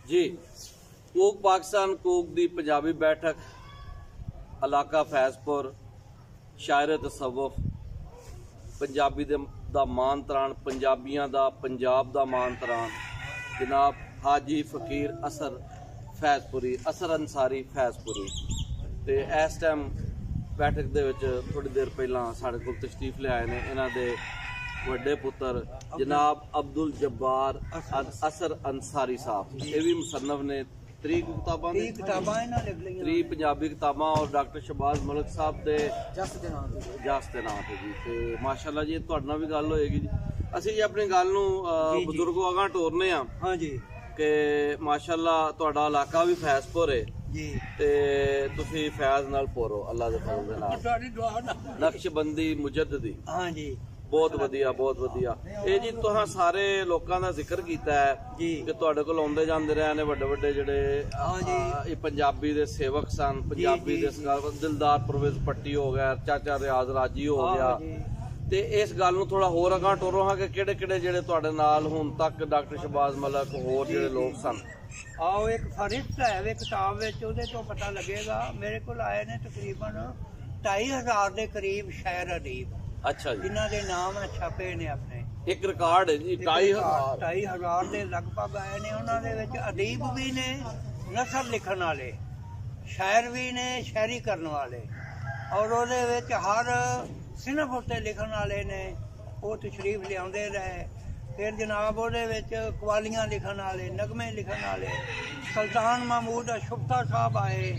जी कूक पाकिस्तान कूक दी पंजाबी बैठक इलाका फैजपुर शायर तसव्वुफ पंजाबी दा मान तरान पंजाबियां दा पंजाब दा मान तरान जनाब हाजी फकीर असर फैजपुरी असर अंसारी फैजपुरी ते इस टाइम बैठक दे विच थोड़ी देर पहला साढ़े कोल तशरीफ ले आए ने इन्हां दे वड्डे पुत्र जनाब अब्दुल जब्बार असर अंसारी साहब ये भी मुसन्नफ ने 3 किताबां 3 पंजाबी किताबां और डॉक्टर शहबाज मलिक साहब दे जस दे नाम ते जी ते माशाअल्लाह जी तुहाडे नाल भी गल होएगी जी ਅਸੀਂ ਜੀ ਆਪਣੀ ਗੱਲ ਨੂੰ ਬਜ਼ੁਰਗੋ ਅਗਾਂਹ ਟੋਰਨੇ ਆ ਹਾਂ ਜੀ ਕਿ ਮਾਸ਼ਾਅੱਲਾ ਤੁਹਾਡਾ ਇਲਾਕਾ ਵੀ ਫੈਜ਼ਪੁਰ ਹੈ ਜੀ ਤੇ ਤੁਸੀਂ ਫੈਜ਼ ਨਾਲ ਪੋਰੋ ਅੱਲਾ ਦੇ ਫਜ਼ਲ ਦੇ ਨਾਲ ਤੁਹਾਡੀ ਦੁਆ ਨਾਲ ਨਕਸ਼ਬੰਦੀ ਮੁਜੱਦਦੀ ਹਾਂ ਜੀ ਬਹੁਤ ਵਧੀਆ ਬਹੁਤ ਵਧੀਆ ਇਹ ਜੀ ਤੁਸੀਂ ਸਾਰੇ ਲੋਕਾਂ ਦਾ ਜ਼ਿਕਰ ਕੀਤਾ ਹੈ ਕਿ ਤੁਹਾਡੇ ਕੋਲ ਆਉਂਦੇ ਜਾਂਦੇ ਰਹੇ ਨੇ ਵੱਡੇ ਵੱਡੇ ਜਿਹੜੇ ਇਹ ਪੰਜਾਬੀ ਦੇ ਸੇਵਕ ਸਨ ਪੰਜਾਬੀ ਦੇ ਦਿਲਦਾਰ ਪਰਵੇਜ਼ ਪੱਟੀ ਹੋ ਗਿਆ ਚਾਚਾ ਰਿਆਜ਼ ਰਾਜੀ ਹੋ ਗਿਆ ਤੇ ਇਸ ਗੱਲ ਨੂੰ ਥੋੜਾ ਹੋਰ ਅਗਾਂਹ ਟੋਰੋ ਹਾਂ ਕਿ ਕਿਹੜੇ ਕਿਹੜੇ ਜਿਹੜੇ ਤੁਹਾਡੇ ਨਾਲ ਹੁਣ ਤੱਕ ਡਾਕਟਰ ਸ਼ਹਬਾਜ਼ ਮਲਿਕ ਹੋਰ ਜਿਹੜੇ ਲੋਕ ਸਨ ਆਓ ਇੱਕ ਫਰਿਸ਼ਤ ਹੈ ਵੇ ਕਿਤਾਬ ਵਿੱਚ ਉਹਦੇ ਤੋਂ ਪਤਾ ਲੱਗੇਗਾ ਮੇਰੇ ਕੋਲ ਆਏ ਨੇ ਤਕਰੀਬਨ 2500 ਦੇ ਕਰੀਬ ਸ਼ਾਇਰ ਅਦੀਬ ਅੱਛਾ ਜੀ ਜਿਨ੍ਹਾਂ ਦੇ ਨਾਮ ਛਾਪੇ ਨੇ ਆਪਣੇ ਇੱਕ ਰਿਕਾਰਡ ਹੈ ਜੀ 2500 ਦੇ ਲਗਭਗ ਆਏ ਨੇ ਉਹਨਾਂ ਦੇ ਵਿੱਚ ਅਦੀਬ ਵੀ ਨੇ ਨਸਰ ਲਿਖਣ ਵਾਲੇ ਸ਼ਾਇਰ ਵੀ ਨੇ ਸ਼ਾਇਰੀ ਕਰਨ ਵਾਲੇ ਔਰ ਉਹਦੇ ਵਿੱਚ ਹਰ ਸਿਨਫ ਉੱਤੇ ਲਿਖਣ ਵਾਲੇ ਨੇ ਉਹ ਤਸ਼ਰੀਫ ਲਿਆਉਂਦੇ ਰਹੇ ਫਿਰ ਜਨਾਬ ਉਹਦੇ ਵਿੱਚ ਕਵਾਲੀਆਂ ਲਿਖਣ ਵਾਲੇ ਨਗਮੇ ਲਿਖਣ ਵਾਲੇ ਸੁਲਤਾਨ ਮਹਿਮੂਦ ਅਸ਼ੁਫਤਾ ਸਾਹਿਬ ਆਏ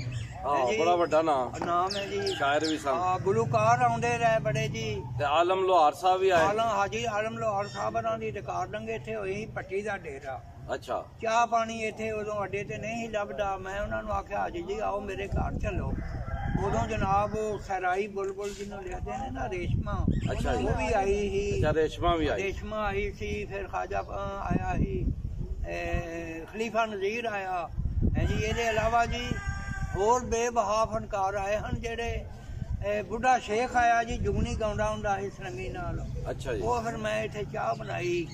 ਬੜਾ ਵੱਡਾ ਨਾਮ ਹੈ ਜੀ ਸ਼ਾਇਰ ਵੀ ਸਨ ਗੁਲੂਕਾਰ ਆਉਂਦੇ ਰਹੇ ਬੜੇ ਜੀ ਤੇ ਆਲਮ ਲੋਹਾਰ ਸਾਹਿਬ ਵੀ ਆਏ ਹਾਜੀ ਆਲਮ ਲੋਹਾਰ ਸਾਹਿਬਾਂ ਦੀ ਰਿਕਾਰਡਿੰਗ ਇੱਥੇ ਹੋਈ ਪੱਟੀ ਦਾ ਡੇਰਾ ਅੱਛਾ ਚਾਹ ਪਾਣੀ ਇੱਥੇ ਉਦੋਂ ਅੱਡੇ ਤੇ ਨਹੀਂ ਲੱਭਦਾ ਮੈਂ ਉਹਨਾਂ ਨੂੰ ਆਖਿਆ ਹਾਜੀ ਜੀ ਆਓ ਮੇਰੇ ਘਰ ਚੱਲੋ ਉਦੋਂ ਜਨਾਬ ਸਰਾਈ ਬੁਲਬੁਲ ਜਿਹਨੂੰ ਲਿਖਦੇ ਨੇ ਨਾ ਰੇਸ਼ਮਾ ਉਹ ਵੀ ਆਈ ਸੀ ਰੇਸ਼ਮਾ ਆਈ ਸੀ ਫਿਰ ਖਾਜਾ ਆਇਆ ਸੀ ਖਲੀਫਾ ਨਜ਼ੀਰ ਆਇਆ ਹੈ ਜੀ ਇਹਦੇ ਇਲਾਵਾ ਜੀ ਹੋਰ ਬੇਬਹਾ ਫਨਕਾਰ ਆਏ ਹਨ ਜਿਹੜੇ ਬੁੱਢਾ ਸ਼ੇਖ ਆਇਆ ਜੀ ਜੁਗਨੀ ਗਾਉਂਦਾ ਹੁੰਦਾ ਸੀ ਸਰੰਗੀ ਨਾਲ ਅੱਛਾ ਜੀ ਉਹ ਫਿਰ ਮੈਂ ਇੱਥੇ ਚਾਹ ਬਣਾਈ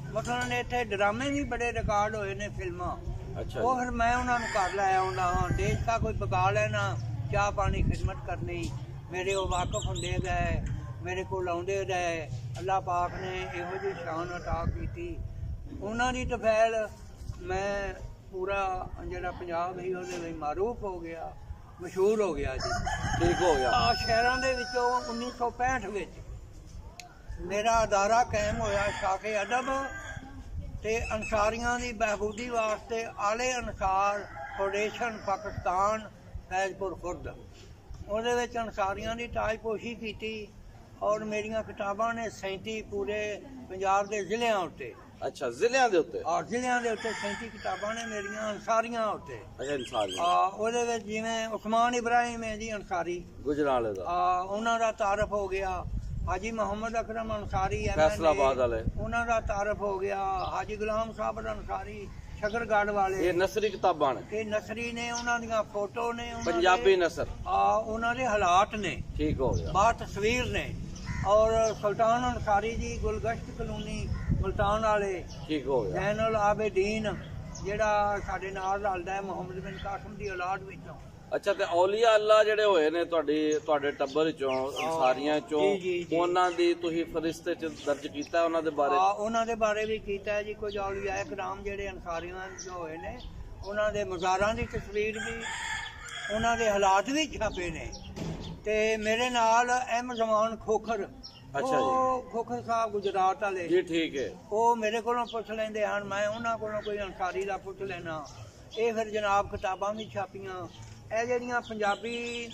ਮਤਲਬ ਇੱਥੇ ਡਰਾਮੇ ਵੀ ਬੜੇ ਰਿਕਾਰਡ ਹੋਏ ਨੇ ਫਿਲਮਾਂ ਉਹ ਫਿਰ ਮੈਂ ਉਹਨਾਂ ਨੂੰ ਘਰ ਲੈ ਆਉਂਦਾ ਹਾਂ ਦੇਸ਼ ਦਾ ਕੋਈ ਪਕਾ ਲੈਣਾ ਚਾਹ ਪਾਣੀ ਖਿਦਮਤ ਕਰਨੀ ਮੇਰੇ ਉਹ ਵਾਕਫ ਹੁੰਦੇ ਗਏ ਮੇਰੇ ਕੋਲ ਆਉਂਦੇ ਰਹੇ ਅੱਲਾਹ ਪਾਕ ਨੇ ਇਹੋ ਜਿਹੀ ਸ਼ਾਨ ਅਤਾ ਕੀਤੀ ਉਹਨਾਂ ਦੀ ਤਫੈਲ ਮੈਂ ਪੂਰਾ ਜਿਹੜਾ ਪੰਜਾਬ ਸੀ ਉਹਦੇ ਵਿੱਚ ਮਾਰੂਫ ਹੋ ਗਿਆ ਮਸ਼ਹੂਰ ਹੋ ਗਿਆ ਜੀ ਠੀਕ ਹੋ ਗਿਆ ਸ਼ਹਿਰਾਂ ਦੇ ਵਿੱਚੋਂ 1965 ਵਿੱਚ ਮੇਰਾ ਅਦਾਰਾ ਕਾਇਮ ਹੋਇਆ ਸ਼ਾਖੇ ਅਦਬ ਤੇ ਅਨਸਾਰੀਆਂ ਦੀ ਬਹਿਬੂਦੀ ਵਾਸਤੇ ਆਲੇ ਅਨਸਾਰ ਫਾਊਂਡੇਸ਼ਨ ਪਾਕਿਸਤਾਨ ਫੈਜ਼ਪੁਰ ਖੁਰਦ ਉਹਦੇ ਵਿੱਚ ਅਨਸਾਰੀਆਂ ਦੀ ਤਾਜਪੋਸ਼ੀ ਕੀਤੀ ਔਰ ਮੇਰੀਆਂ ਕਿਤਾਬਾਂ ਨੇ 37 ਪੂਰੇ ਪੰਜਾਬ ਦੇ ਜ਼ਿਲ੍ਹਿਆਂ ਉੱਤੇ ਅੱਛਾ ਜ਼ਿਲ੍ਹਿਆਂ ਦੇ ਉੱਤੇ ਔਰ ਜ਼ਿਲ੍ਹਿਆਂ ਦੇ ਉੱਤੇ 37 ਕਿਤਾਬਾਂ ਨੇ ਮੇਰੀਆਂ ਅਨਸਾਰੀਆਂ ਉੱਤੇ ਅੱਛਾ ਅਨਸਾਰੀਆਂ ਉਹਦੇ ਵਿੱਚ ਜਿਵੇਂ ਉਸਮਾਨ ਇਬਰਾਹਿਮ ਹੈ ਜੀ ਅਨਸਾਰੀ ਗੁਜਰਾਲੇ ਦਾ ਉਹਨਾਂ ਦਾ ਤਾਰਫ ਹੋ ਗਿਆ ਹਾਜੀ ਮੁਹੰਮਦ ਅਕਰਮ ਅਨਸਾਰੀ ਫੈਸਲਾਬਾਦ ਵਾਲੇ ਉਹਨਾਂ ਦਾ ਤਾਰਫ ਹੋ ਗਿਆ ਹਾਜੀ ਗੁਲਾਮ ਸਾਹਿਬ ਅਨਸਾਰੀ ਸ਼ਕਰਗੜ੍ਹ ਵਾਲੇ ਇਹ ਨਸਰੀ ਕਿਤਾਬਾਂ ਨੇ ਇਹ ਨਸਰੀ ਨੇ ਉਹਨਾਂ ਦੀਆਂ ਫੋਟੋ ਨੇ ਪੰਜਾਬੀ ਨਸਰ ਉਹਨਾਂ ਦੇ ਹਾਲਾਤ ਨੇ ਠੀਕ ਹੋ ਗਿਆ ਬਾਹਰ ਤਸਵੀਰ ਨੇ ਔਰ ਸੁਲਤਾਨ ਅਨਸਾਰੀ ਜੀ ਗੁਲਗਸ਼ਤ ਕਲੋਨੀ ਮੁਲਤਾਨ ਵਾਲੇ ਠੀਕ ਹੋ ਗਿਆ ਜ਼ੈਨੁਲ ਆਬਦੀਨ ਜਿਹੜਾ ਸਾਡੇ ਨਾਲ ਰਲਦਾ ਹੈ ਮੁਹੰਮਦ ਬਿਨ ਕਾਸਿਮ ਦੀ ਔਲਾਦ ਵਿੱਚੋਂ ਅੱਛਾ ਤੇ ਔਲੀਆ ਅੱਲਾ ਜਿਹੜੇ ਹੋਏ ਨੇ ਤੁਹਾਡੇ ਟੱਬਰ ਚੋਂ ਅਨਸਾਰੀਆਂ ਚੋਂ ਉਹਨਾਂ ਦੀ ਤੁਸੀਂ ਫਰਿਸ਼ਤੇ ਚ ਦਰਜ ਕੀਤਾ ਉਹਨਾਂ ਦੇ ਬਾਰੇ ਵੀ ਕੀਤਾ ਜੀ ਕੁਝ ਔਲੀਆ ਇਕਰਾਮ ਜਿਹੜੇ ਅਨਸਾਰੀਆਂ ਚ ਹੋਏ ਨੇ ਉਹਨਾਂ ਦੇ ਮਜ਼ਾਰਾਂ ਦੀ ਤਸਵੀਰ ਵੀ ਉਹਨਾਂ ਦੇ ਹਾਲਾਤ ਵੀ ਛਾਪੇ ਨੇ ਤੇ ਮੇਰੇ ਨਾਲ ਅਹਿਮਦ ਜ਼ਮਾਨ ਖੋਖਰ ਅੱਛਾ ਜੀ ਖੋਖਰ ਸਾਹਿਬ ਗੁਜਰਾਤ ਵਾਲੇ ਜੀ ਠੀਕ ਹੈ ਉਹ ਮੇਰੇ ਕੋਲੋਂ ਪੁੱਛ ਲੈਂਦੇ ਹਨ ਮੈਂ ਉਹਨਾਂ ਕੋਲੋਂ ਕੋਈ ਅਨਸਾਰੀ ਦਾ ਪੁੱਛ ਲੈਣਾ ਇਹ ਫਿਰ ਜਨਾਬ ਕਿਤਾਬਾਂ ਵੀ ਛਾਪੀਆਂ ਇਹ ਜਿਹੜੀਆਂ ਪੰਜਾਬੀ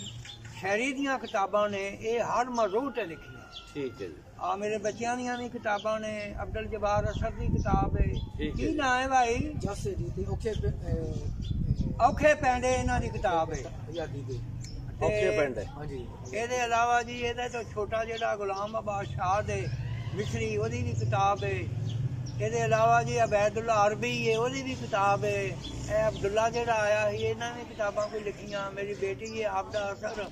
ਸ਼ਾਇਰੀ ਦੀਆਂ ਕਿਤਾਬਾਂ ਨੇ ਇਹ ਹਰ ਮੌਜ਼ੂ ਤੇ ਲਿਖੀਆਂ ਠੀਕ ਹੈ ਜੀ ਮੇਰੇ ਬੱਚਿਆਂ ਦੀਆਂ ਵੀ ਕਿਤਾਬਾਂ ਨੇ ਅਬਦੁਲ ਜਬਾਰ ਅਸਰ ਦੀ ਕਿਤਾਬ ਹੈ ਕੀ ਨਾਂ ਹੈ ਭਾਈ ਜੱਸੇ ਦੀ ਤੇ ਔਖੇ ਪੈਂਦੇ ਇਹਨਾਂ ਦੀ ਕਿਤਾਬ ਹੈ ਆਜ਼ਾਦੀ ਦੇ ਔਖੇ ਪੈਂਦੇ ਹਾਂਜੀ ਇਹਦੇ ਇਲਾਵਾ ਜੀ ਇਹਦੇ ਤੋਂ ਛੋਟਾ ਜਿਹੜਾ ਗੁਲਾਮ ਆਬਾਦ ਸ਼ਾਹ ਦੇ ਮਿਸਰੀ ਉਹਦੀ ਵੀ ਕਿਤਾਬ ਹੈ ਇਹਦੇ ਇਲਾਵਾ ਜੀ ਅਬੈਦੁੱਲਾ ਅਰਬੀ ਹੈ, ਉਹਦੀ ਵੀ ਕਿਤਾਬ ਹੈ। ਇਹ ਅਬਦੁੱਲਾ ਜਿਹੜਾ ਆਇਆ ਸੀ, ਇਹਨਾਂ ਨੇ ਕਿਤਾਬਾਂ ਕੋਈ ਲਿਖੀਆਂ। ਮੇਰੀ ਬੇਟੀ ਹੈ ਆਬਦਾ ਅਸਰ,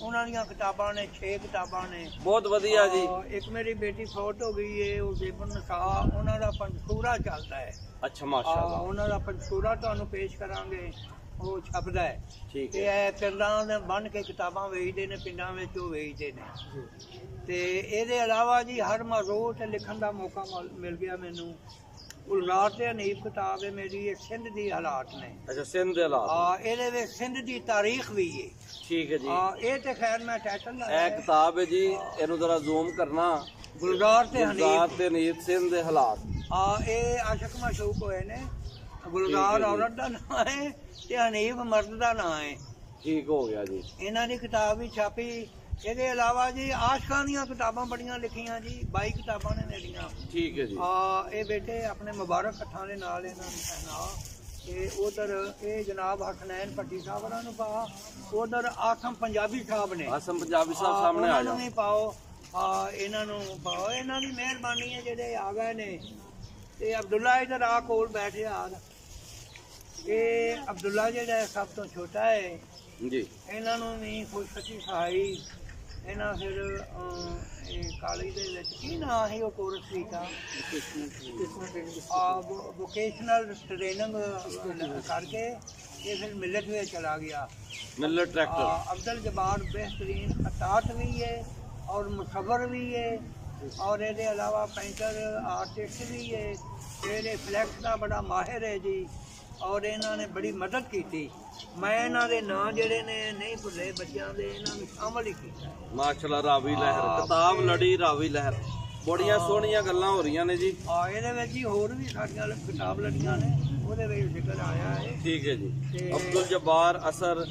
ਉਹਨਾਂ ਦੀਆਂ ਕਿਤਾਬਾਂ ਨੇ 6 ਕਿਤਾਬਾਂ ਨੇ। ਬਹੁਤ ਵਧੀਆ ਜੀ। ਇੱਕ ਮੇਰੀ ਬੇਟੀ ਫੌਤ ਹੋ ਗਈ ਹੈ, ਉਹ ਜ਼ੇਬਨ ਨਸਾਹ, ਉਹਨਾਂ ਦਾ ਪੰਸੂਰਾ ਚੱਲਦਾ ਹੈ। ਅੱਛਾ ਮਾਸ਼ਾਅੱਲਾ। ਉਹਨਾਂ ਦਾ ਪੰਸੂਰਾ ਤੁਹਾਨੂੰ ਪੇਸ਼ ਕਰਾਂਗੇ, ਉਹ ਛਪਦਾ ਹੈ। ਠੀਕ ਤੇ ਹੈ। ਇਹ ਪਿੰਡਾਂ ਦੇ ਬਣ ਕੇ ਕਿਤਾਬਾਂ ਵੇਚਦੇ ਨੇ, ਪਿੰਡਾਂ ਵਿੱਚ ਉਹ ਵੇਚਦੇ ਨੇ। ਤੇ ਇਹਦੇ ਇਲਾਵਾ ਜੀ ਹਰ ਮੌਜ਼ੂ ਤੇ ਲਿਖਣ ਦਾ ਮੌਕਾ ਮਿਲ ਗਿਆ ਮੈਨੂੰ। ਗੁਲਜ਼ਾਰ ਤੇ ਹਨੀਫ ਕਿਤਾਬ ਹੈ ਮੇਰੀ, ਇਹ ਸਿੰਧ ਦੀ ਹਾਲਾਤ ਨੇ। ਅੱਛਾ ਸਿੰਧ ਦੇ ਹਾਲਾਤ। ਇਹਦੇ ਵਿੱਚ ਸਿੰਧ ਦੀ ਤਾਰੀਖ ਵੀ ਹੈ। ਠੀਕ ਹੈ ਜੀ। ਇਹ ਤੇ ਖੈਰ ਮੈਂ ਟਾਈਟਲ ਇਹ ਕਿਤਾਬ ਹੈ ਜੀ, ਇਹਨੂੰ ਜ਼ਰਾ ਜ਼ੂਮ ਕਰਨਾ। ਗੁਲਜ਼ਾਰ ਤੇ ਹਨੀਫ ਸਿੰਧ ਦੇ ਹਾਲਾਤ। ਇਹ ਆਸ਼ਕ ਮਸ਼ੂਕ ਹੋਏ ਨੇ। ਗੁਲਜ਼ਾਰ ਔਰਤ ਦਾ ਨਾਂ ਹੈ ਤੇ ਹਨੀਫ ਮਰਦ ਦਾ ਨਾਂ ਹੈ। ਠੀਕ ਹੋ ਗਿਆ ਜੀ। ਇਹਨਾਂ ਦੀ ਕਿਤਾਬ ਵੀ ਛਾਪੀ। ਇਹਦੇ ਇਲਾਵਾ ਜੀ ਆਸ਼ਕਾਂ ਦੀਆਂ ਕਿਤਾਬਾਂ ਬੜੀਆਂ ਲਿਖੀਆਂ ਜੀ, 22 ਕਿਤਾਬਾਂ ਨੇ ਮੇਰੀਆਂ। ਠੀਕ ਹੈ ਜੀ। ਇਹ ਬੇਟੇ ਆਪਣੇ ਮੁਬਾਰਕ ਹੱਥਾਂ ਦੇ ਨਾਲ ਇਹਨਾਂ ਨੂੰ ਪਹਿਨਾ। ਤੇ ਉਧਰ ਇਹ ਜਨਾਬ ਹਸਨੈਨ ਭੱਟੀ ਸਾਹਿਬ ਉਹਨਾਂ ਨੂੰ ਪਾ, ਉਧਰ ਆਸਮ ਪੰਜਾਬੀ ਸਾਹਿਬ ਨੇ। ਆਸਮ ਪੰਜਾਬੀ ਸਾਹਿਬ ਸਾਹਮਣੇ ਆ ਜਾਓ। ਨਹੀਂ ਪਾਓ, ਇਹਨਾਂ ਨੂੰ ਪਾਓ। ਇਹਨਾਂ ਦੀ ਮਿਹਰਬਾਨੀ ਹੈ ਜਿਹੜੇ ਆ ਗਏ ਨੇ। ਤੇ ਅਬਦੁੱਲਾ ਇਧਰ ਆ ਕੋਲ ਬੈਠਿਆ। ਇਹ ਅਬਦੁੱਲਾ ਜਿਹੜਾ ਸਭ ਤੋਂ ਛੋਟਾ ਹੈ ਜੀ। ਇਹਨਾਂ ਨੂੰ ਵੀ ਕੋਈ ਸੱਚੀ ਸਹਾਈ। ਇਹਨਾਂ ਫਿਰ ਇਹ ਕਾਲਜ ਦੇ ਵਿੱਚ ਕੀ ਨਾਂ ਸੀ ਉਹ ਕੋਰਸ ਸੀਗਾ, ਵੋਕੇਸ਼ਨਲ ਟ੍ਰੇਨਿੰਗ ਕਰਕੇ ਇਹ ਫਿਰ ਮਿਲਟ ਵਿੱਚ ਚਲਾ ਗਿਆ। Millet tractor. ਅਬਦੁਲ ਜਬਾਰ बेहतरीन खतात भी है और मुसवर भी है और ਇਹਦੇ ਇਲਾਵਾ पेंटर आर्टिस्ट भी है। ਇਹਦੇ ਫਲੈਕਸ ਦਾ ਬੜਾ ਮਾਹਿਰ ਹੈ ਜੀ ਔਰ ਇਹਨਾਂ ਨੇ ਬੜੀ ਮਦਦ ਕੀਤੀ। ਮੈਂ ਇਹਨਾਂ ਦੇ ਨਾਂ ਜਿਹੜੇ ਨੇ ਨਹੀਂ ਭੁੱਲੇ ਬੱਚਿਆਂ ਦੇ, ਇਹਨਾਂ ਨੂੰ ਸ਼ਾਮਲ ਹੀ ਕੀਤਾ। ਮਾਸ਼ਾਅੱਲਾ। ਰਾਵੀ ਲਹਿਰ ਕਿਤਾਬ ਲੜੀ, ਰਾਵੀ ਲਹਿਰ, ਬੜੀਆਂ ਸੋਹਣੀਆਂ ਗੱਲਾਂ ਹੋ ਰਹੀਆਂ ਨੇ ਜੀ। ਇਹਦੇ ਵਿੱਚ ਹੀ ਹੋਰ ਵੀ ਸਾਡੀਆਂ ਕਿਤਾਬ ਲੜੀਆਂ ਨੇ, ਉਹਦੇ ਵਿੱਚ ਜ਼ਿਕਰ ਆਇਆ ਹੈ। ਠੀਕ ਹੈ ਜੀ। ਅਬਦੁਲ ਜਬਾਰ ਅਸਰ,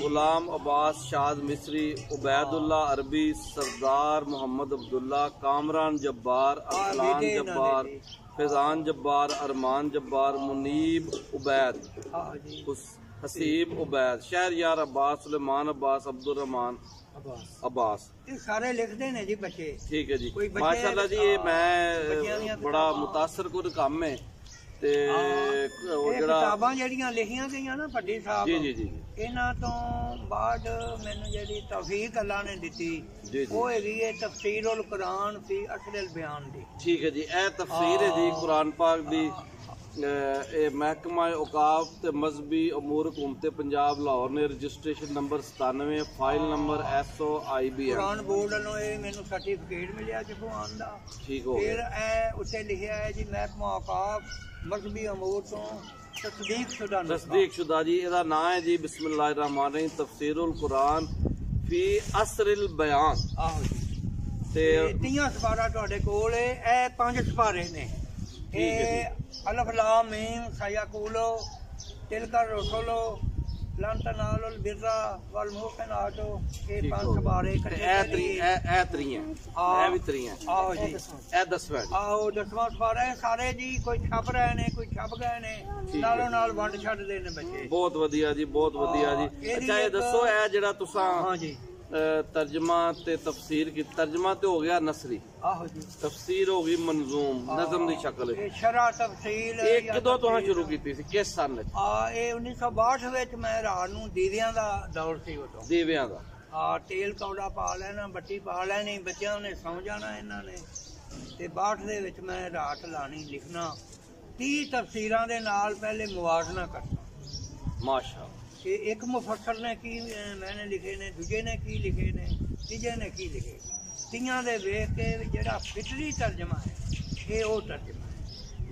ਗੁਲਾਮ ਅब्बास शाद मिस्री, उबैदुल्ला अरबी, सरदार मोहम्मद अब्दुल्ला, कामरान जब्बार, अरसलान जब्बार, फैजान जब्बार, अरमान जब्बार, मुनीब उबैद, हसीब उबैद, शहरयार अब्बास, सुलेमान अब्बास, अब्दुल रहमान अब्बास। ਇਹ ਸਾਰੇ ਲਿਖਦੇ ਨੇ ਜੀ ਬੱਚੇ। ਠੀਕ ਹੈ ਜੀ। ਮਾਸ਼ਾਅੱਲਾ ਜੀ। ਇਹ ਮੈਂ ਬੜਾ ਮੁਤਾਸਰ ਕੁਨ ਕੰਮ ਹੈ। ਤੇ ਉਹ ਜਿਹੜਾ ਕਿਤਾਬਾਂ ਜਿਹੜੀਆਂ ਲਿਖੀਆਂ ਗਈਆਂ ਨਾ ਭੱਟੀ ਸਾਹਿਬ, ਜੀ ਜੀ ਜੀ, ਇਹਨਾਂ ਤੋਂ ਬਾਅਦ ਮੈਨੂੰ ਜਿਹੜੀ ਤੌਫੀਕ ਅੱਲਾ ਨੇ ਦਿੱਤੀ ਉਹ ਹੈਗੀ ਹੈ ਤਫਸੀਰੁਲ ਕੁਰਾਨ ਫੀ ਅਸਲ ਬਿਆਨ ਦੀ। ਠੀਕ ਹੈ ਜੀ। ਇਹ ਤਫਸੀਰ ਹੈ ਜੀ ਕੁਰਾਨ ਪਾਕ ਦੀ। ਇਹ ਮਹਿਕਮਾ ਔਕਾਫ ਤੇ ਮਜ਼ਹਬੀ ਅਮੂਰ ਹਕੂਮਤ ਪੰਜਾਬ ਲਾਹੌਰ ਨੇ registration number 97, file number SOIBM Quran board ਵੱਲੋਂ ਇਹ ਮੈਨੂੰ ਸਰਟੀਫਿਕੇਟ ਮਿਲਿਆ ਜ਼ਬਾਨ ਦਾ। ਠੀਕ ਹੋ ਫਿਰ ਇਹ ਉੱਤੇ ਲਿਖਿਆ ਹੈ ਜੀ ਮਹਿਕਮਾ ਔਕਾਫ ਮਜ਼ਹਬੀ ਅਮੂਰ ਤੋਂ ਤਸਦੀਕ ਸ਼ੁਦਾ ਜੀ। ਇਹਦਾ ਨਾਮ ਹੈ ਜੀ ਬਿਸਮਿल्लाह रहमान रहीम ਤਫਸੀਰੁਲ ਕੁਰਾਨ ਫੀ ਅਸਰਿਲ ਬਿਆਨ। ਆਹੋ ਜੀ। ਤੇ 30 ਸਪਾਰਾ ਤੁਹਾਡੇ ਕੋਲ ਹੈ। ਇਹ 5 ਸਪਾਰੇ ਨੇ। ਇਹ ਅਲਫ ਲਾਮ ਮੀਮ ਸਾਯਕੂਲੋ ਤਿਲਕਰ ਰਸੂਲੋ ਲਨ ਤਨਾਲੁਲ ਬਿਰਰਾ ਵਲ ਮੁਹਸਨਾਤ। ਇਹ 5 ਸਪਾਰੇ ਇਹ ਤਰੀਆਂ ਇਹ ਵੀ ਤਰੀਆਂ। ਆਹੋ ਜੀ। ਇਹ 10ਵਾਂ। ਆਹੋ 10ਵਾਂ ਸਪਾਰਾ ਹੈ। ਸਾਰੇ ਜੀ ਕੋਈ ਛਪ ਰਹੇ ਨੇ, ਕੋਈ ਛਪ ਗਏ ਨੇ, ਨਾਲੋਂ ਨਾਲ ਵੰਡ ਛੱਡਦੇ ਨੇ ਬੱਚੇ। ਬਹੁਤ ਵਧੀਆ ਜੀ, ਬਹੁਤ ਵਧੀਆ ਜੀ। ਅੱਛਾ ਇਹ ਦੱਸੋ ਇਹ ਜਿਹੜਾ ਤੁਸੀਂ ਹਾਂ ਜੀ ਤਰਜਮਾ ਤੇ ਤਫਸੀਰ ਕੀ, ਤਰਜਮਾ ਤੇ ਹੋ ਗਿਆ ਨਸਰੀ, ਆਹੋ ਜੀ, ਤਫਸੀਰ ਹੋ ਗਈ ਮੰਜ਼ੂਮ ਨਜ਼ਮ ਦੀ ਸ਼ਕਲ। ਇਹ ਸ਼ਰ੍ਹਾ ਤਫਸੀਲ ਇਹ ਕਦੋਂ ਤੋਂ ਸ਼ੁਰੂ ਕੀਤੀ ਸੀ, ਕਿਸ ਸਾਲ ਵਿੱਚ? ਇਹ 1962 ਵਿੱਚ ਮੈਂ ਰਾਤ ਨੂੰ ਦੀਵਿਆਂ ਦਾ ਦੌਰ ਸੀ ਉਦੋਂ। ਦੀਵਿਆਂ ਦਾ ਤੇਲ ਕੌੜਾ ਪਾ ਲੈਣਾ, ਬੱਤੀ ਪਾ ਲੈਣੀ, ਬੱਚਿਆਂ ਨੇ ਸੌਂ ਜਾਣਾ ਇਹਨਾਂ ਨੇ, ਤੇ 62 ਦੇ ਵਿੱਚ ਮੈਂ ਰਾਤ ਲਾਣੀ ਲਿਖਣਾ। 30 ਤਫਸੀਰਾਂ ਦੇ ਨਾਲ ਪਹਿਲੇ ਮੁਵਾਜ਼ਨਾ ਕਰਨਾ। ਮਾਸ਼ਾ। ਕਿ ਇੱਕ ਮੁਫੱਸਰ ਨੇ ਕੀ ਮੈਨੇ ਲਿਖੇ ਨੇ, ਦੂਜੇ ਨੇ ਕੀ ਲਿਖੇ ਨੇ, ਤੀਜੇ ਨੇ ਕੀ ਲਿਖੇ। ਤੀਆਂ ਦੇ ਵੇਖ ਕੇ ਜਿਹੜਾ ਫਿਤਰੀ ਤਰਜਮਾ ਹੈ ਇਹ ਉਹ ਤਰਜਮਾ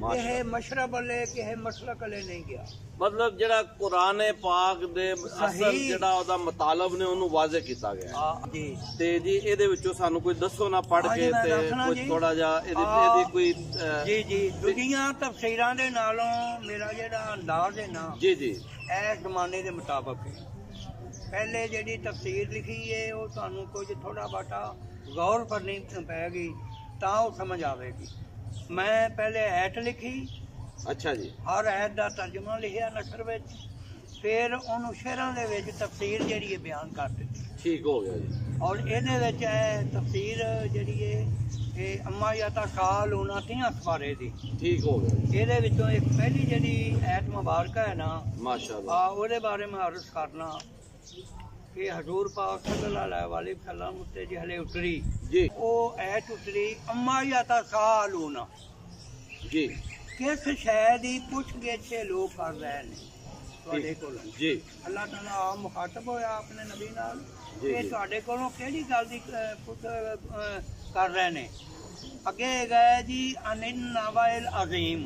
ਹੈ। ਇਹ ਮਸ਼ਰਬ ਵਾਲੇ ਕਿਸੇ ਮਸਲਕ ਵਾਲੇ ਨਹੀਂ ਗਿਆ। ਮਤਲਬ ਜਿਹੜਾ ਕੁਰਾਨ ਪਾਕ ਦੇ ਅਸਲ ਜਿਹੜਾ ਉਹਦਾ ਮਤਾਲਬ ਨੇ ਉਹਨੂੰ ਵਾਜ਼ਿਹ ਕੀਤਾ ਗਿਆ ਜੀ। ਤੇ ਜੀ ਇਹਦੇ ਵਿੱਚੋਂ ਸਾਨੂੰ ਕੋਈ ਦੱਸੋ ਨਾ ਪੜ੍ਹ ਕੇ ਤੇ ਕੁਝ ਥੋੜਾ ਜਿਹਾ ਇਹਦੀ ਕੋਈ ਜੀ ਜੀ ਦੂਜੀਆਂ ਤਫਸੀਰਾਂ ਦੇ ਨਾਲੋਂ ਮੇਰਾ ਜਿਹੜਾ ਅੰਦਾਜ਼ ਹੈ ਨਾ ਜੀ ਜੀ ਇਸ ਜ਼ਮਾਨੇ ਦੇ ਮੁਤਾਬਕ ਹੈ। ਪਹਿਲੇ ਜਿਹੜੀ ਤਫਸੀਰ ਲਿਖੀ ਹੈ ਉਹ ਤੁਹਾਨੂੰ ਕੁਝ ਥੋੜਾ ਬਾਟਾ ਗੌਰ ਕਰਨੀ ਪਏਗੀ ਤਾਂ ਉਹ ਸਮਝ ਆਵੇਗੀ। ਮੈਂ ਪਹਿਲੇ ਐਤ ਲਿਖੀ। ਅੱਛਾ ਜੀ। ਹਰ ਐਤ ਦਾ ਤਰਜਮਾ ਲਿਖਿਆ ਨਸਰ ਵਿੱਚ, ਫਿਰ ਉਹਨੂੰ ਸ਼ੇਰਾਂ ਦੇ ਵਿੱਚ ਤਫਸੀਰ ਜਿਹੜੀ ਹੈ ਬਿਆਨ ਕਰ ਦਿੱਤੀ। ਠੀਕ ਹੋ ਗਿਆ ਜੀ। ਔਰ ਇਹਦੇ ਵਿੱਚ ਇਹ ਤਫਸੀਰ ਜਿਹੜੀ ਹੈ ਇਹ ਅੰਮਾ ਯਾਤਾ ਸਾਲ ਉਹਨਾਂ 30 ਸਪਾਰੇ ਦੀ ਠੀਕ ਹੋ ਗਿਆ। ਇਹਦੇ ਵਿੱਚੋਂ ਇੱਕ ਪਹਿਲੀ ਜਿਹੜੀ ਐਤ ਮੁਬਾਰਕ ਹੈ ਨਾ ਮਾਸ਼ਾਅੱਲਾ ਉਹਦੇ ਬਾਰੇ ਮੈਂ ਅਰਜ਼ ਕਰਨਾ ਕਿ ਹਜ਼ੂਰ ਪਾਕ ਸੱਲੱਲਾਹੁ अलैहि वसल्लम ਉੱਤੇ ਜੀ ਹਲੇ ਉਤਰੀ ਜੀ ਉਹ ਐਤ ਉਤਰੀ ਅੰਮਾ ਯਾਤਾ ਸਾਲ ਉਹਨਾਂ ਜੀ ਕਿਸ ਸ਼ੈ ਦੀ ਪੁੱਛ ਗਿੱਛ ਲੋਕ ਕਰ ਰਹੇ ਨੇ ਤੁਹਾਡੇ ਕੋਲ ਜੀ ਅੱਲਾਹ ਤਾਲਾ ਆਪ ਮੁਖਾਤਬ ਹੋਇਆ ਆਪਣੇ ਨਬੀ ਨਾਲ ਜੀ, ਇਹ ਜੀ। ਤੁਹਾਡੇ ਕੋਲੋਂ ਕਿਹੜੀ ਗੱਲ ਦੀ ਪੁੱਛ ਕਰ ਰਹੇ ਨੇ ਅੱਗੇ ਗਏ ਜੀ ਅਨਿਨ ਨਵਾਇਲ ਅਜ਼ੀਮ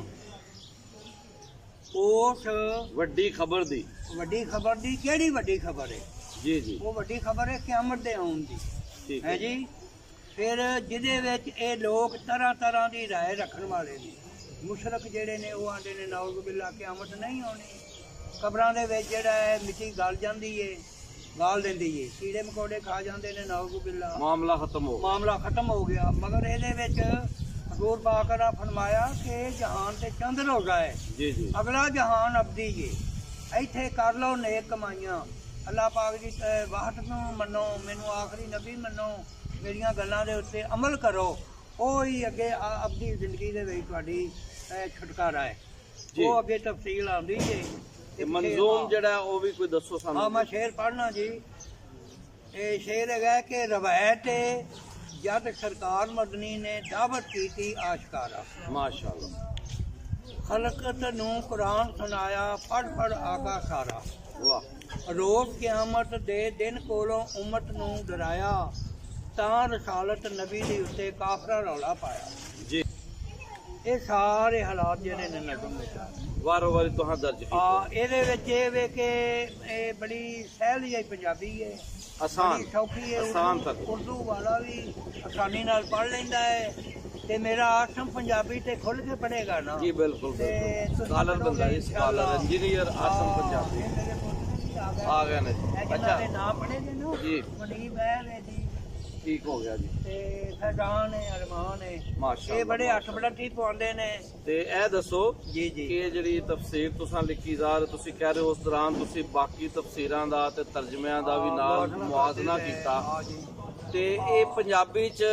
ਉਸ ਵੱਡੀ ਖਬਰ ਦੀ ਵੱਡੀ ਖਬਰ ਦੀ ਕਿਹੜੀ ਵੱਡੀ ਖਬਰ ਹੈ ਜੀ ਜੀ ਉਹ ਵੱਡੀ ਖਬਰ ਹੈ ਕਿਆਮਤ ਦੇ ਆਉਣ ਦੀ ਠੀਕ ਹੈ ਜੀ ਫਿਰ ਜਿਹਦੇ ਵਿੱਚ ਇਹ ਲੋਕ ਤਰ੍ਹਾਂ ਤਰ੍ਹਾਂ ਦੀ ਰਾਏ ਰੱਖਣ ਵਾਲੇ ਨੇ ਮੁਸ਼ਰਕ ਜਿਹੜੇ ਨੇ ਉਹ ਆਂਦੇ ਨੇ ਨਾਉਜ਼ ਬਿੱਲਾ ਕਿਆਮਤ ਨਹੀਂ ਆਉਣੀ ਕਬਰਾਂ ਦੇ ਵਿੱਚ ਜਿਹੜਾ ਹੈ ਮਿੱਟੀ ਗਲ ਜਾਂਦੀ ਏ ਗਾਲ ਦਿੰਦੀ ਏ ਕੀੜੇ ਮਕੌੜੇ ਖਾ ਜਾਂਦੇ ਨੇ ਨਾਉਜ਼ ਬਿੱਲਾ ਮਾਮਲਾ ਖਤਮ ਹੋ ਗਿਆ ਮਗਰ ਇਹਦੇ ਵਿੱਚ ਹਜ਼ੂਰ ਪਾਕ ਨੇ ਫਰਮਾਇਆ ਕਿ ਜਹਾਨ ਤੇ ਚੰਦ ਰੋਜ਼ਾ ਹੈ ਜੀ ਜੀ ਅਗਲਾ ਜਹਾਨ ਅਬਦੀ ਏ ਇੱਥੇ ਕਰ ਲਓ ਨੇਕ ਕਮਾਈਆਂ ਅੱਲਾਹ ਪਾਕ ਦੀ ਵਾਹਟ ਨੂੰ ਮੰਨੋ ਮੈਨੂੰ ਆਖਰੀ ਨਬੀ ਮੰਨੋ ਮੇਰੀਆਂ ਗੱਲਾਂ ਦੇ ਉੱਤੇ ਅਮਲ ਕਰੋ ਉਹ ਹੀ ਅੱਗੇ ਅਬਦੀ ਜ਼ਿੰਦਗੀ ਦੇ ਵਿੱਚ ਤੁਹਾਡੀ ਛੁਟਕਾਰਾ ਹੈ ਜੀ। ਉਹ ਅੱਗੇ ਤਫਸੀਲ ਆਉਂਦੀ ਏ ਤੇ ਮੰਜ਼ੂਮ ਜਿਹੜਾ ਉਹ ਵੀ ਕੋਈ ਦੱਸੋ ਹਾਂ ਸਾਨੂੰ। ਮੈਂ ਸ਼ੇਰ ਪੜ੍ਹਨਾ ਜੀ ਇਹ ਸ਼ੇਰ ਹੈਗਾ ਕਿ ਰਵਾਇਤ ਜਦ ਸਰਕਾਰ ਮਦਨੀ ਨੇ ਦਾਵਤ ਕੀਤੀ ਆਸ਼ਕਾਰਾ ਮਾਸ਼ਾਅੱਲਾ ਖਲਕਤ ਨੂੰ ਕੁਰਾਨ ਸੁਣਾਇਆ ਪੜ੍ਹ ਆਗਾ ਸਾਰਾ ਵਾਹ ਰੋਜ਼ ਕਿਆਮਤ ਦੇ ਦਿਨ ਕੋਲੋਂ ਉਮਤ ਨੂੰ ਡਰਾਇਆ ਤਾਂ ਰਸਾਲਤ ਨਬੀ ਦੇ ਉੱਤੇ ਕਾਫਰਾ ਰੌਲਾ ਪਾਇਆ ਜੀ ਇਹ ਸਾਰੇ ਹਾਲਾਤ ਜਿਹੜੇ ਨੇ ਨਜ਼ਮ ਵਿੱਚ ਵਾਰੋ ਵਾਰੀ ਤੁਹਾਂ ਦਰਜ ਕੀਤੇ ਇਹਦੇ ਵਿੱਚ ਇਹ ਵੇ ਕਿ ਇਹ ਬੜੀ ਸਹਿਲ ਜਿਹੀ ਪੰਜਾਬੀ ਹੈ ਆਸਾਨ ਬੜੀ ਸੌਖੀ ਹੈ ਆਸਾਨ ਤੱਕ ਉਰਦੂ ਵਾਲਾ ਵੀ ਆਸਾਨੀ ਨਾਲ ਪੜ੍ਹ ਲੈਂਦਾ ਹੈ ਤੇ ਮੇਰਾ ਆਸਮ ਪੰਜਾਬੀ ਤੇ ਖੁੱਲ ਕੇ ਪੜੇਗਾ ਨਾ ਜੀ ਬਿਲਕੁਲ ਤੇ ਤੁਸੀਂ ਸਕਾਲਰ ਬੰਦਾ ਪੜ੍ਹੋਗੇ ਜੀ ਸਕਾਲਰ ਇੰਜੀਨੀਅਰ ਆਸਮ ਪੰਜਾਬੀ ਇਹ ਮੇਰੇ ਪੁੱਤ ਵੀ ਆ ਗਏ ਨੇ ਅੱਛਾ ਅੱਛਾ ਦੇ ਨਾਮ ਪੜ੍ਹੇ ਨੇ ਨਾ ਜੀ ਮਨੀਬ ਹੈ ਜੀ ਠੀਕ ਹੋ ਗਿਆ ਜੀ ਤੇ ਫੈਜ਼ਾਨ ਹੈ ਅਰਮਾਨ ਹੈ ਮਾਸ਼ਾਅੱਲਾ ਇਹ ਬੜੇ ਅੱਠ ਬੜੱਠੀ ਪਵਾਉਂਦੇ ਨੇ ਤੇ ਇਹ ਦੱਸੋ ਜੀ ਜੀ ਕਿ ਜਿਹੜੀ ਤਫਸੀਰ ਤੁਸੀਂ ਲਿਖੀ ਜਾ ਰਹੇ ਤੁਸੀਂ ਕਹਿ ਰਹੇ ਹੋ ਉਸ ਦੌਰਾਨ ਤੁਸੀਂ ਬਾਕੀ ਤਫਸੀਰਾਂ ਦਾ ਤੇ ਤਰਜਮਿਆਂ ਦਾ ਵੀ ਨਾਲ ਮੁਆਜ਼ਨਾ ਕੀਤਾ ਤੇ ਇਹ ਪੰਜਾਬੀ ਚ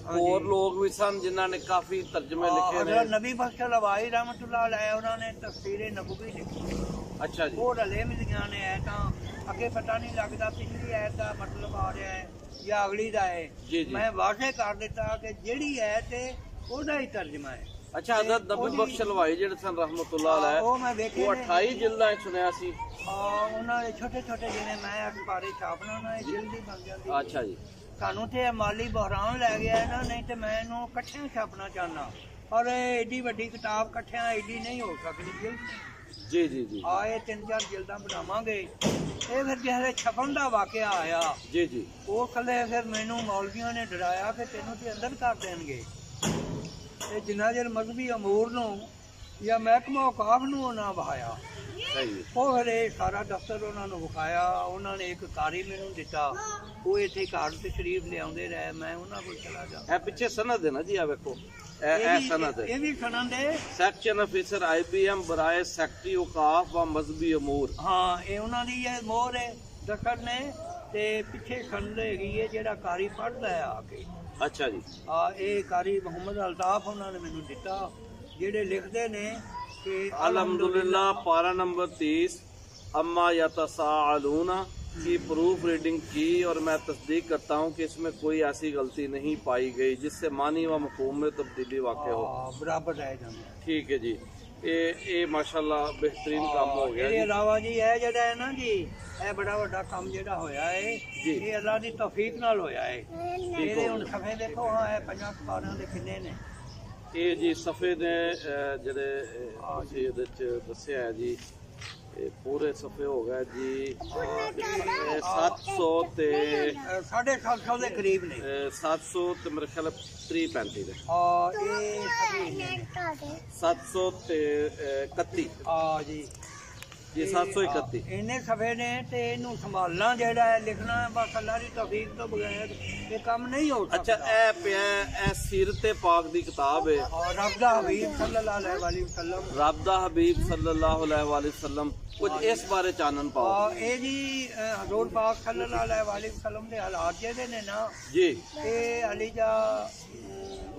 ਹੋਰ ਲੋਕ ਵੀ ਸਨ ਜਿਨ੍ਹਾਂ ਨੇ ਕਾਫੀ ਤਰਜਮੇ ਲਿਖੇ ਨੇ ਨਬੀ ਬਖਸ਼ ਲਵਾਈ ਰਹਿਮਤੁल्लाह ਅਲੈਹ ਉਹਨਾਂ ਨੇ ਤਫਸੀਰੇ ਨਬਵੀ ਲਿਖੀ ਅੱਛਾ ਜੀ ਉਹ ਰਲੇ ਮਿਲੀਆਂ ਨੇ ਐ ਤਾਂ ਅੱਗੇ ਪਤਾ ਨਹੀਂ ਲੱਗਦਾ ਪਿਛਲੀ ਐਤ ਦਾ ਮਤਲਬ ਆ ਰਿਹਾ ਹੈ ਜਾਂ ਅਗਲੀ ਦਾ ਹੈ ਜੀ ਜੀ ਮੈਂ ਵਾਜ਼ੇ ਕਰ ਦਿੱਤਾ ਕਿ ਜਿਹੜੀ ਐਤ ਹੈ ਉਹਦਾ ਹੀ ਤਰਜਮਾ ਹੈ ਅੱਛਾ ਹਜ਼ਰਤ ਨਬੀ ਬਖਸ਼ ਹਲਵਾਈ ਜਿਹੜੇ ਸਨ ਰਹਿਮਤੁल्लाह ਅਲੈਹ ਉਹ ਮੈਂ ਵੇਖੇ ਉਹ ਨੇ 28 ਜਿਲਦਾਂ ਚ ਸੁਣਿਆ ਸੀ ਉਹਨਾਂ ਦੇ ਛੋਟੇ ਛੋਟੇ ਜਿਵੇਂ ਮੈਂ ਅਖਬਾਰੇ ਛਾਪਣਾ ਉਹਨਾਂ ਦੀ ਜਲਦੀ ਬਣ ਜਾਂਦੀ ਅੱਛਾ ਜੀ ਸਾਨੂੰ ਤੇ ਇਹ ਮਾਲੀ ਬਹਰਾਨ ਲੈ ਗਿਆ ਹੈ ਨਾ ਨਹੀਂ ਤੇ ਮੈਂ ਇਹਨੂੰ ਇਕੱਠਿਆਂ ਛਾਪਣਾ ਚਾਹੁੰਦਾ ਪਰ ਇਹ ਏਡੀ ਵੱਡੀ ਕਿਤਾਬ ਇਕੱਠਿਆਂ ਏਡੀ ਨਹੀਂ ਹੋ ਸਕਦੀ ਜਿਲਦ ਜੀ ਜੀ ਜੀ ਆਏ 3-4 ਜਿਲਦਾਂ ਬਣਾਵਾਂਗੇ ਇਹ ਫਿਰ ਜਿਹੜੇ ਛਪਣ ਦਾ ਵਾਕਿਆ ਆਇਆ ਜੀ ਜੀ ਉਹ ਕੱਲੇ ਫਿਰ ਮੈਨੂੰ ਮੌਲਵੀਆਂ ਨੇ ਡਰਾਇਆ ਕਿ ਤੈਨੂੰ ਤੇ ਅੰਦਰ ਕਰ ਦੇਣਗੇ ਤੇ ਜਿੰਨਾ ਚਿਰ ਮਜ਼ਹਬੀ ਅਮੂਰ ਨੂੰ ਜਾਂ ਮਹਿਕਮਾ ਔਕਾਫ ਨੂੰ ਉਹਨਾਂ ਵਹਾਇਆ ਸਹੀ ਉਹ ਫਿਰ ਇਹ ਸਾਰਾ ਦਫ਼ਤਰ ਉਹਨਾਂ ਨੂੰ ਵਿਖਾਇਆ ਉਹਨਾਂ ਨੇ ਇੱਕ ਕਾਰੀ ਮੈਨੂੰ ਦਿੱਤਾ ਉਹ ਇੱਥੇ ਘਰ ਤੇ ਸ਼ਰੀਫ ਲਿਆਉਂਦੇ ਰਹੇ ਮੈਂ ਉਹਨਾਂ ਕੋਲ ਚਲਾ ਜਾ ਇਹ ਪਿੱਛੇ ਸਨਦ ਹੈ ਨਾ ਜੀ ਆ ਵੇਖੋ ਇਹ ਸਨਦ ਹੈ ਇਹ ਵੀ ਸਨਦ ਹੈ section officer IBM ਬਰਾਏ secretary Auqaf व ਮਜ਼ਹਬੀ ਅਮੂਰ ਹਾਂ ਇਹ ਉਹਨਾਂ ਦੀ ਇਹ ਮੋਹਰ ਹੈ ਦਸਤਖਤ ਨੇ ਤੇ ਪਿੱਛੇ ਸਨਦ ਹੈਗੀ ਹੈ ਜਿਹੜਾ ਕਾਰੀ ਪੜ੍ਹਦਾ ਹੈ ਆ ਕੇ ਅੱਛਾ ਜੀ ਇਹ ਕਾਰੀ ਮੁਹੰਮਦ ਅਲਤਾਫ ਉਹਨਾਂ ਨੇ ਮੈਨੂੰ ਦਿੱਤਾ ਜਿਹੜੇ ਲਿਖਦੇ ਨੇ कि अल्हम्दुलिल्लाह पारा नंबर 30 अम्मा यतसाअलूना की प्रूफ रीडिंग की और मैं तस्दीक करता हूँ कि इसमें कोई ऐसी गलती नहीं पाई गई जिससे मानी व मफहूम में तब्दीली वाक़ हो बराबर रह जाता ठीक है जी ये माशाल्लाह बेहतरीन काम हो गया ਇਹਦੇ ਇਲਾਵਾ ਜੀ ਇਹ ਜਿਹੜਾ ਹੈ ਨਾ ਜੀ ਇਹ ਬੜਾ ਵੱਡਾ ਕੰਮ ਜਿਹੜਾ ਹੋਇਆ ਹੈ ਜੀ। ਇਹ ਅੱਲਾ ਦੀ ਤੌਫੀਕ ਨਾਲ ਹੋਇਆ ਹੈ ਇਹਦੇ ਹੁਣ ਸਫੇ ਦੇਖੋ ਹਾਂ ਇਹ 50 ਸਫਾਰਿਆਂ ਦੇ ਕਿੰਨੇ ਨੇ ਇਹ ਜੀ ਸਫੇ ਨੇ ਜਿਹੜੇ ਅਸੀਂ ਇਹਦੇ ਚ ਦੱਸਿਆ ਹੈ ਜੀ ਇਹ ਪੂਰੇ ਸਫੇ ਹੋ ਗਏ ਜੀ 700 ਤੇ 750 ਦੇ ਕਰੀਬ ਨੇ 700 ਤੇ ਮੇਰੇ ਖਿਆਲ 335 ਦੇ ਇਹ ਸਫੇ ਨੇ 700 ਤੇ 31 ਜੀ ਜੀ 731 ਇੰਨੇ ਸਫੇ ਨੇ ਤੇ ਇਹਨੂੰ ਸੰਭਾਲਣਾ ਜਿਹੜਾ ਹੈ ਲਿਖਣਾ ਬਸ ਅੱਲਾ ਦੀ ਤੌਫੀਕ ਤੋਂ ਬਗੈਰ ਇਹ ਕੰਮ ਨਹੀਂ ਹੋ ਸਕਦਾ ਅੱਛਾ ਇਹ ਪਿਆ ਇਹ ਸੀਰਤ ਪਾਕ ਦੀ ਕਿਤਾਬ ਹੈ ਔਰ ਰੱਬ ਦਾ ਹਬੀਬ ਸੱਲੱਲਾਹੁ ਅਲੈहि ਵਸੱਲਮ ਰੱਬ ਦਾ ਹਬੀਬ ਸੱਲੱਲਾਹੁ ਅਲੈहि ਵਸੱਲਮ ਕੁਝ ਇਸ ਬਾਰੇ ਚਾਨਣ ਪਾਓ ਇਹ ਜੀ ਹਜ਼ੂਰ ਪਾਕ ਸੱਲੱਲਾਹੁ ਅਲੈहि ਵਸੱਲਮ ਦੇ ਹਾਲਾਤ ਜਿਹੜੇ ਨੇ ਨਾ ਜੀ ਇਹ ਅਲੀ ਦਾ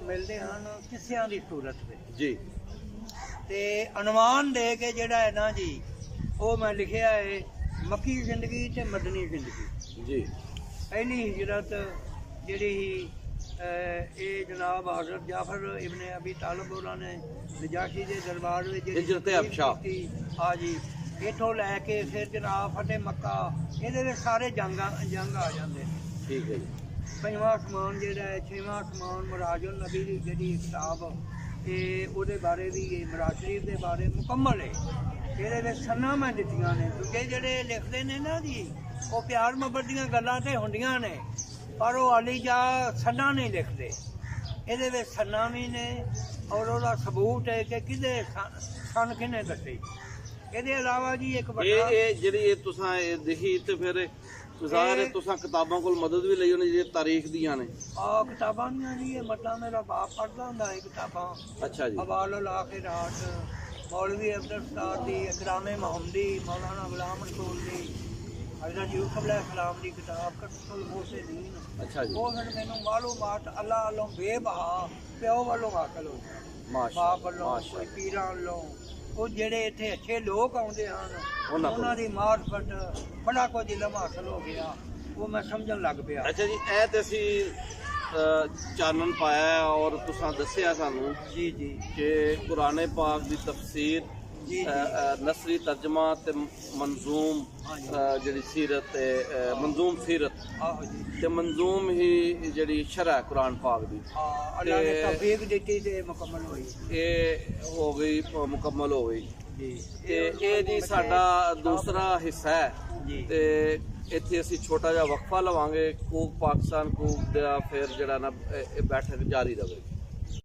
ਮਿਲਦੇ ਹਨ ਕਿੱਸਿਆਂ ਦੀ ਸੂਰਤ ਵਿੱਚ ਜੀ ਤੇ ਅਨੁਮਾਨ ਦੇ ਕੇ ਜਿਹੜਾ ਹੈ ਨਾ ਜੀ ਉਹ ਮੈਂ ਲਿਖਿਆ ਹੈ ਮੱਕੀ ਜ਼ਿੰਦਗੀ ਤੇ ਮਦਨੀ ਜ਼ਿੰਦਗੀ। ਜੀ ਪਹਿਲੀ ਹਿਜਰਤ ਜਿਹੜੀ ਇਹ ਜਨਾਬ ਹਜ਼ਰਤ ਜਾਫਰ ਇਬਨ ਅਬੀ ਤਾਲਿਬ ਉਹਨਾਂ ਨੇ ਨਜਾਸ਼ੀ ਦੇ ਦਰਬਾਰ ਵਿੱਚ ਹਿਜਰਤ ਹਬਸ਼ਾ ਹਾਂ ਜੀ ਇੱਥੋਂ ਲੈ ਕੇ ਫਿਰ ਜਨਾਬ ਫਤਿਹ ਮੱਕਾ ਇਹਦੇ ਵਿੱਚ ਸਾਰੇ ਜੰਗ ਆ ਜਾਂਦੇ ਨੇ। ਠੀਕ ਹੈ ਜੀ। ਪੰਜਵਾਂ ਅਸਮਾਨ ਜਿਹੜਾ ਹੈ ਛੇਵਾਂ ਅਸਮਾਨ ਮੁਰਾਜੁਲ ਨਬੀ ਦੀ ਜਿਹੜੀ ਕਿਤਾਬ ਇਹ ਉਹਦੇ ਬਾਰੇ ਵੀ ਇਹ ਮਿਰਾਜ ਸ਼ਰੀਫ ਦੇ ਬਾਰੇ ਮੁਕੰਮਲ ਹੈ। ਇਹਦੇ ਵਿੱਚ ਸੰਨਾਂ ਮੈਂ ਦਿੱਤੀਆਂ ਨੇ ਦੂਜੇ ਜਿਹੜੇ ਲਿਖਦੇ ਨੇ ਨਾ ਜੀ ਉਹ ਪਿਆਰ ਮੁਹੱਬਤ ਦੀਆਂ ਗੱਲਾਂ ਤੇ ਹੁੰਦੀਆਂ ਨੇ ਪਰ ਉਹ ਆਲੀ ਜਾ ਸੰਨਾਂ ਨਹੀਂ ਲਿਖਦੇ। ਇਹਦੇ ਵਿੱਚ ਸੰਨਾਂ ਵੀ ਨੇ ਔਰ ਉਹਦਾ ਸਬੂਤ ਹੈ ਕਿ ਕਿਹਦੇ ਸਨ ਕਿਹਨੇ ਦੱਸੇ। ਇਹਦੇ ਇਲਾਵਾ ਜੀ ਇੱਕ ਵੱਡਾ ਇਹ ਜਿਹੜੀ ਇਹ ਤੁਸੀਂ ਇਹ ਦੇਖੀ ਤੇ ਫਿਰ ਜ਼ਾਹਿਰ ਤੁਸੀਂ ਕਿਤਾਬਾਂ ਕੋਲ ਮਦਦ ਵੀ ਲਈ ਉਹਨੇ ਜਿਹੜੀ ਤਾਰੀਖ ਦੀਆਂ ਨੇ ਆ ਕਿਤਾਬਾਂ ਦੀਆਂ ਜੀ ਇਹ ਮਤਲਬ ਮੇਰਾ ਬਾਪ ਪੜ੍ਹਦਾ ਹੁੰਦਾ ਇਹ ਕਿਤਾਬਾਂ। ਅੱਛਾ ਜੀ। ਹਵਾਲੁਲ ਆਖਿਰਾਤ ਮੌਲਵੀ ਅਬਦੁਲ ਸਤਾਰ ਦੀ ਇਕਰਾਮ ਮੁਹੰਮਦੀ ਮੌਲਾਨਾ ਗੁਲਾਮ ਰਸੂਲ ਦੀ ਹਜ਼ਰਤ ਯੂਸੁਫ अलैहिस्सलाम ਦੀ ਕਿਤਾਬ ਕਸਤੁਲ ਮੋਸੇਦੀਨ। ਅੱਛਾ ਜੀ। ਉਹ ਫਿਰ ਮੈਨੂੰ ਮਾਲੂਮਾਤ ਅੱਲਾਹ ਵੱਲੋਂ ਬੇਬਹਾ ਪਿਓ ਵੱਲੋਂ ਹਾਸਲ ਹੋਈ ਮਾਸ਼ਾਅੱਲਾ ਬਾਪ ਵੱਲੋਂ ਕੋਈ ਪੀਰਾਂ ਵੱਲੋਂ ਉਹ ਜਿਹੜੇ ਇੱਥੇ ਅੱਛੇ ਲੋਕ ਆਉਂਦੇ ਹਨ ਉਹਨਾਂ ਦੀ ਮਾਰਫਤ ਬੜਾ ਕੁਝ ਇਲਮ ਹਾਸਲ ਹੋ ਗਿਆ ਉਹ ਮੈਂ ਸਮਝਣ ਲੱਗ ਪਿਆ। ਅੱਛਾ ਜੀ ਇਹ ਤੇ ਅਸੀਂ ਚਾਨਣ ਪਾਇਆ ਔਰ ਤੁਸੀਂ ਦੱਸਿਆ ਸਾਨੂੰ ਜੀ ਜੀ ਕਿ ਕੁਰਾਨ ਪਾਕ ਦੀ ਤਫਸੀਰ ਜੀ ਨਸਰੀ ਤਰਜਮਾ ਤੇ ਮੰਜ਼ੂਮ ਜਿਹੜੀ ਸੀਰਤ ਤੇ ਮੰਜ਼ੂਮ ਸੀਰਤ ਆਹੋ ਜੀ ਤੇ ਮੰਜ਼ੂਮ ਹੀ ਜਿਹੜੀ ਸ਼ਰਹ ਕੁਰਾਨ ਪਾਕ ਦੀ ਅੱਲਾਹ ਨੇ ਤੌਫੀਕ ਦਿੱਤੀ ਤੇ ਮੁਕੰਮਲ ਹੋਈ ਇਹ ਹੋ ਗਈ ਮੁਕੰਮਲ ਹੋ ਗਈ ਜੀ। ਤੇ ਇਹ ਜੀ ਸਾਡਾ ਦੂਸਰਾ ਹਿੱਸਾ ਹੈ ਜੀ ਤੇ ਇੱਥੇ ਅਸੀਂ ਛੋਟਾ ਜਿਹਾ ਵਕਫਾ ਲਵਾਂਗੇ ਕੂਕ ਪਾਕਿਸਤਾਨ ਕੂਕ ਦਾ ਫਿਰ ਜਿਹੜਾ ਨਾ ਇਹ ਬੈਠਕ ਜਾਰੀ ਰਹੇ।